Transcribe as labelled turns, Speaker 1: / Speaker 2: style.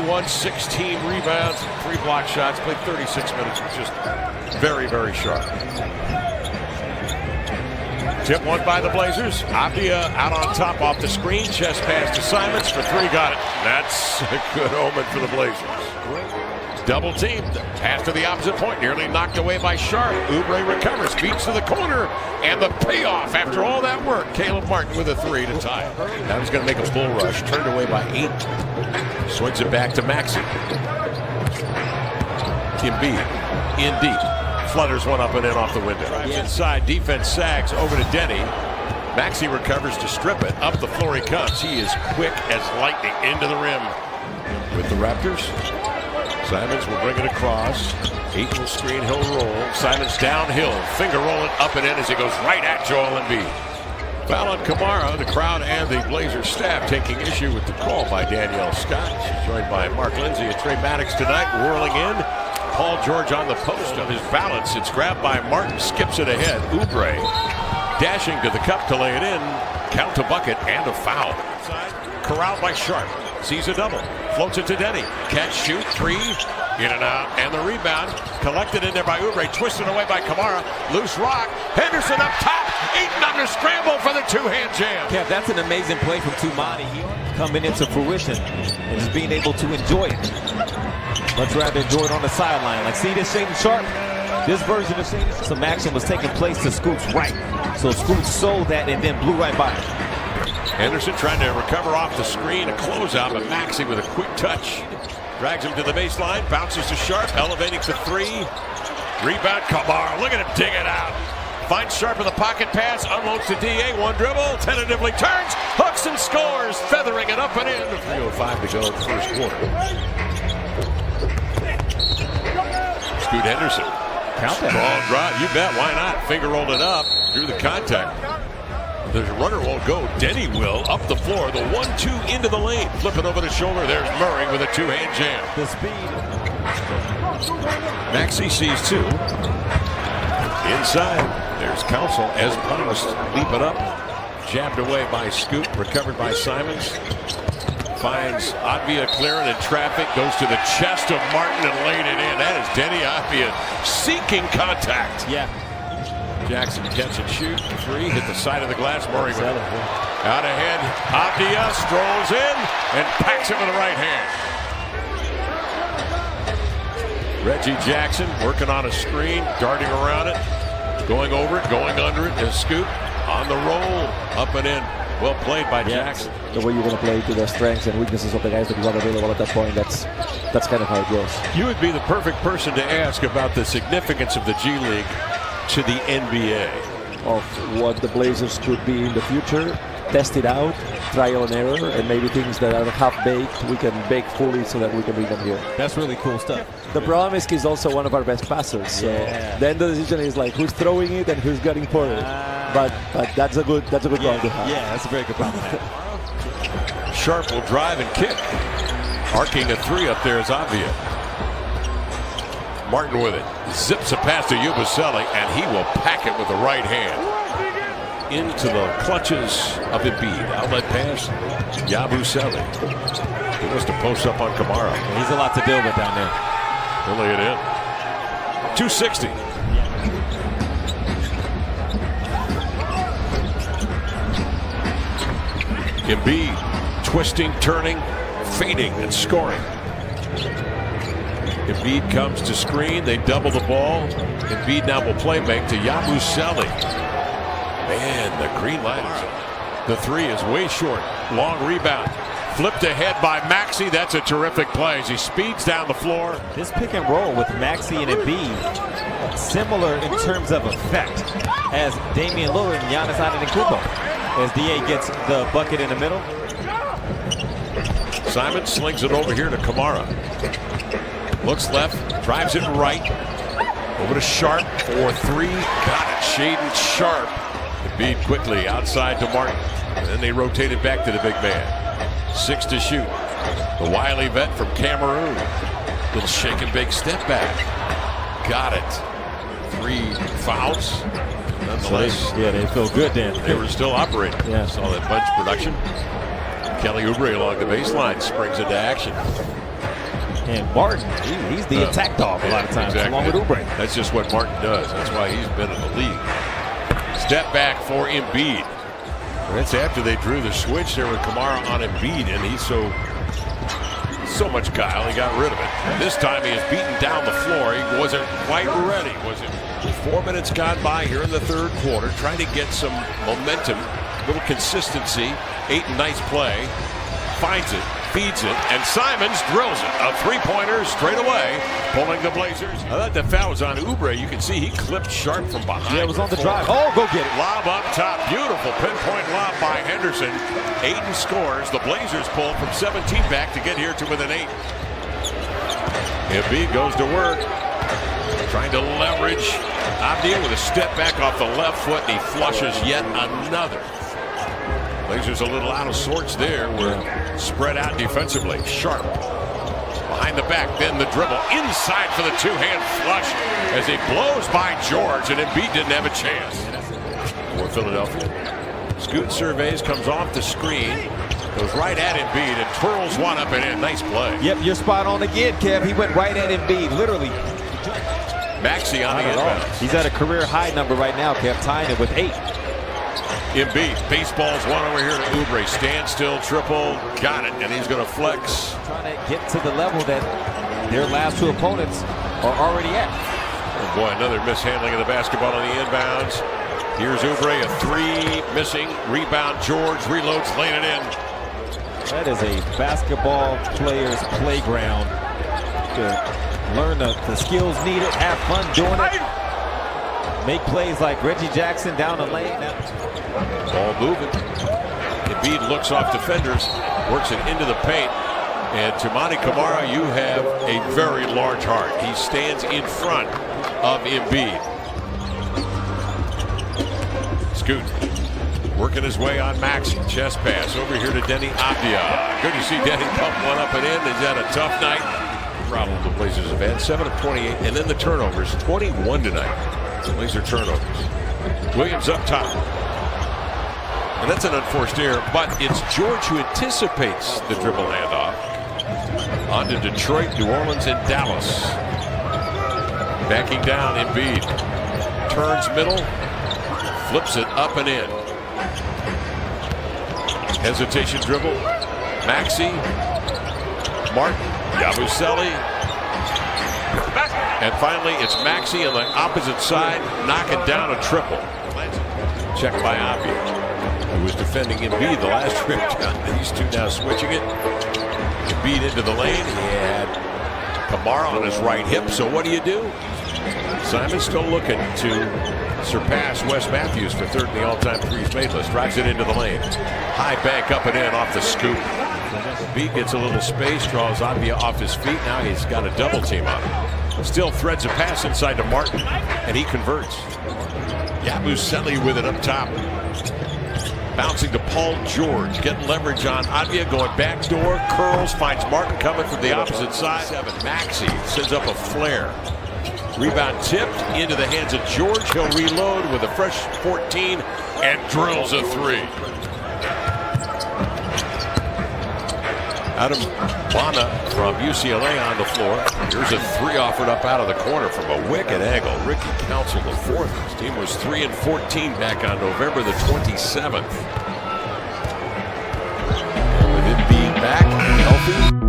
Speaker 1: 21, 16 rebounds, 3 block shots, played 36 minutes. Just very, very sharp. Tip won by the Blazers. Avdia out on top off the screen. Chest pass to Simons for 3. Got it. That's a good omen for the Blazers. Double teamed. Pass to the opposite point. Nearly knocked away by Sharp. Oubre recovers. Feeds to the corner. And the payoff after all that work. Caleb Martin with a 3 to tie it. Now he's going to make a bull rush. Turned away by Ayton. Swings it back to Maxey. Embiid in deep. Flutters one up and in off the window. Inside, defense sags over to Denny. Maxey recovers to strip it. Up the floor he comes. He is quick as lightning into the rim. With the Raptors, Simons will bring it across. Ayton will screen, he'll roll. Simons downhill, finger rolling up and in as he goes right at Joel Embiid. Foul on Kamara. The crowd and the Blazers staff taking issue with the call by Danielle Scott. She's joined by Mark Lindsay and Trey Maddox tonight, whirling in. Paul George on the post on his balance. It's grabbed by Martin, skips it ahead. Oubre dashing to the cup to lay it in. Count a bucket and a foul. Corralled by Sharp. Sees a double. Floats it to Denny. Catch, shoot, 3. In and out. And the rebound. Collected in there by Oubre. Twisted away by Kamara. Loose rock. Henderson up top. Ayton under scramble for the 2-hand jam.
Speaker 2: Yeah, that's an amazing play from Tumani. He coming into fruition and just being able to enjoy it. Much rather enjoy it on the sideline. Like, see this Shaedon Sharp? This version of Shaedon Sharp. Some action was taking place to Scoot's right. So Scoot sold that and then blew right by it.
Speaker 1: Henderson trying to recover off the screen. A closeout, but Maxey with a quick touch. Drags him to the baseline. Bounces to Sharp. Elevating for 3. Rebound, Kamara. Look at him dig it out. Finds Sharp in the pocket pass. Unloads to DA. One dribble. Tentatively turns. Hooks and scores. Feathering it up and in. 3:05 to go in the first quarter. Scoot Henderson.
Speaker 2: Count that.
Speaker 1: Strong drive. You bet. Why not? Finger rolled it up. Drew the contact. The runner won't go. Denny will. Up the floor. The 1-2 into the lane. Flip it over the shoulder. There's Murray with a 2-hand jam.
Speaker 2: The speed.
Speaker 1: Maxey sees 2. Inside. There's Council as promised. Leap it up. Jabbed away by Scoot. Recovered by Simons. Finds Avdia clearing in traffic, goes to the chest of Martin and laid it in. That is Denny Avdia seeking contact.
Speaker 2: Yeah.
Speaker 1: Jackson catch and shoot. 3, hit the side of the glass. Murray out ahead. Avdia strolls in and packs it with the right hand. Reggie Jackson working on a screen, darting around it, going over it, going under it. And Scoot on the roll, up and in. Well played by Jackson.
Speaker 3: The way you're going to play to the strengths and weaknesses of the guys that you have available at that point, that's kind of how it goes.
Speaker 1: You would be the perfect person to ask about the significance of the G League to the NBA.
Speaker 3: Of what the Blazers could be in the future, test it out, trial and error, and maybe things that are half-baked, we can bake fully so that we can bring them here.
Speaker 2: That's really cool stuff.
Speaker 3: The problem is he's also one of our best passers. So then the decision is like who's throwing it and who's getting for it. But that's a good problem to have.
Speaker 2: Yeah, that's a very good problem to have.
Speaker 1: Sharp will drive and kick. Arcing a 3 up there is Avdia. Martin with it. Zips a pass to Yabusele, and he will pack it with the right hand. Into the clutches of Embiid. Outlet pass. Yabusele. He wants to post up on Kamara.
Speaker 2: He's a lot to deal with down there.
Speaker 1: He'll lay it in. 260. Embiid twisting, turning, fading, and scoring. Embiid comes to screen. They double the ball. Embiid now will play make to Yabusele. Man, the green light is on. The 3 is way short. Long rebound. Flipped ahead by Maxey. That's a terrific play as he speeds down the floor.
Speaker 2: This pick and roll with Maxey and Embiid, similar in terms of effect as Damian Lillard and Giannis Antetokounmpo. As DA gets the bucket in the middle.
Speaker 1: Simon slings it over here to Kamara. Looks left, drives it right. Over to Sharp for 3. Got it. Shaedon Sharp. Embiid quickly outside to Martin. And then they rotate it back to the big man. 6 to shoot. The wily vet from Cameroon. Little shake and bake step back. Got it. 3 fouls. Nonetheless,
Speaker 2: yeah, they feel good then.
Speaker 1: They were still operating.
Speaker 2: Yeah.
Speaker 1: Saw that bunch production. Kelly Oubre along the baseline springs into action.
Speaker 2: And Martin, he's the attack dog a lot of times,
Speaker 1: exactly.
Speaker 2: along with Oubre.
Speaker 1: That's just what Martin does. That's why he's been in the league. Step back for Embiid. That's after they drew the switch there with Kamara on Embiid, and he's so much guile, he got rid of it. And this time he is beaten down the floor. He wasn't quite ready, was it? 4 minutes gone by here in the third quarter, trying to get some momentum, little consistency. Ayton, nice play, finds it, feeds it, and Simons drills it. A three-pointer straight away, pulling the Blazers. I thought the foul was on Oubre. You can see he clipped sharp from behind.
Speaker 2: Yeah, it was on the drive. Oh, go get it.
Speaker 1: Lob up top. Beautiful pinpoint lob by Henderson. Ayton scores. The Blazers pull from 17 back to get here to within 8. Embiid goes to work, trying to leverage. Abdia with a step back off the left foot, and he flushes yet another. Blazers a little out of sorts there. We're spread out defensively. Sharp behind the back, then the dribble inside for the two-hand flush as he blows by George, and Embiid didn't have a chance. For Philadelphia, Scoot surveys, comes off the screen, goes right at Embiid and twirls one up and in. Nice play.
Speaker 2: Yep, you're spot on again, Kev. He went right at Embiid, literally.
Speaker 1: Maxey on the inbounds.
Speaker 2: He's at a career high number right now, Kev, tying it with 8.
Speaker 1: Embiid, baseballs one over here to Oubre. Stand still, triple, got it, and he's going to flex.
Speaker 2: Trying to get to the level that their last two opponents are already at.
Speaker 1: Oh boy, another mishandling of the basketball on the inbounds. Here's Oubre, a three, missing. Rebound, George reloads, laying it in.
Speaker 2: That is a basketball player's playground. To learn the skills needed, have fun doing it. Make plays like Reggie Jackson down the lane.
Speaker 1: Ball moving. Embiid looks off defenders, works it into the paint. And to Monty Kamara, you have a very large heart. He stands in front of Embiid. Scoot working his way on Maxey. Chest pass over here to Denny Abdia. Good to see Denny pump one up and in. He's had a tough night. Problem the Blazers have had, 7 of 28. And then the turnovers, 21 tonight. Blazer turnovers. Williams up top. And that's an unforced error, but it's George who anticipates the dribble handoff. On to Detroit, New Orleans, and Dallas. Backing down, Embiid. Turns middle, flips it up and in. Hesitation dribble. Maxey. Martin. Yabusele. And finally, it's Maxey on the opposite side, knocking down a triple. Check by Abdia, who was defending Embiid the last trip down. These two now switching it. Embiid into the lane. He had Kamara on his right hip, so what do? Simons still looking to surpass Wes Matthews for third in the all-time threes made list. Drives it into the lane. High bank up and in off the scoop. Embiid gets a little space, draws Abdia off his feet. Now he's got a double team on him. Still threads a pass inside to Martin, and he converts. Yabusele with it up top. Bouncing to Paul George, getting leverage on Abdia, going backdoor, curls, finds Martin coming from the opposite side. 7. Maxey sends up a flare. Rebound tipped into the hands of George. He'll reload with a fresh 14 and drills a 3. Adam Bana from UCLA on the floor. Here's a 3 offered up out of the corner from a wicked angle. Ricky Council the 4th. His team was 3-14 back on November the 27th. And with it being back healthy.